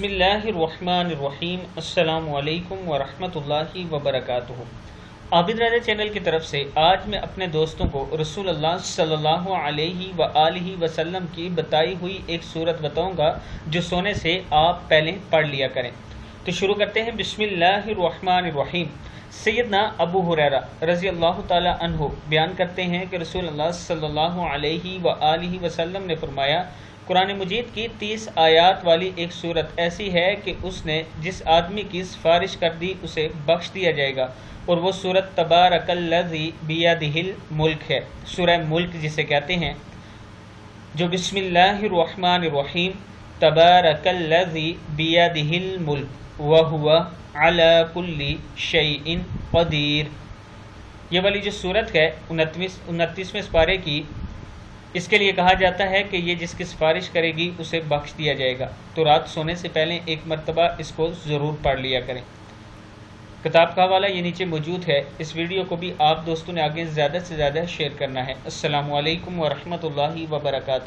بسم اللہ الرحمن الرحیم السلام علیکم ورحمۃ اللہ وبرکاتہ۔ عابد رضا چینل کی طرف سے آج میں اپنے دوستوں کو رسول اللہ صلی اللہ علیہ وآلہ وسلم کی بتائی ہوئی ایک سورت بتاؤں گا جو سونے سے آپ پہلے پڑھ لیا کریں۔ تو شروع کرتے ہیں۔ بسم اللہ الرحمن الرحیم۔ سیدنا ابو ہریرہ رضی اللہ تعالی عنہ بیان کرتے ہیں کہ رسول اللہ صلی اللہ علیہ وآلہ وسلم نے فرمایا، قرآن مجید کی 30 آیات والی ایک سورت ایسی ہے کہ اس نے جس آدمی کی سفارش کر دی اسے بخش دیا جائے گا، اور وہ سورت تبارک الذی بیدہ الملک ہے، سورہ ملک جسے کہتے ہیں، جو بسم اللہ الرحمن الرحیم تبارک الذی بیدہ الملک وہو علی کل شیء قدیر، یہ والی جو سورت ہے 29ویں سپارے کی، اس کے لیے کہا جاتا ہے کہ یہ جس کی سفارش کرے گی اسے بخش دیا جائے گا، تو رات سونے سے پہلے ایک مرتبہ اس کو ضرور پڑھ لیا کریں۔ کتاب کا حوالہ یہ نیچے موجود ہے۔ اس ویڈیو کو بھی آپ دوستوں نے آگے زیادہ سے زیادہ شیئر کرنا ہے۔ السلام علیکم ورحمۃ اللہ وبرکاتہ۔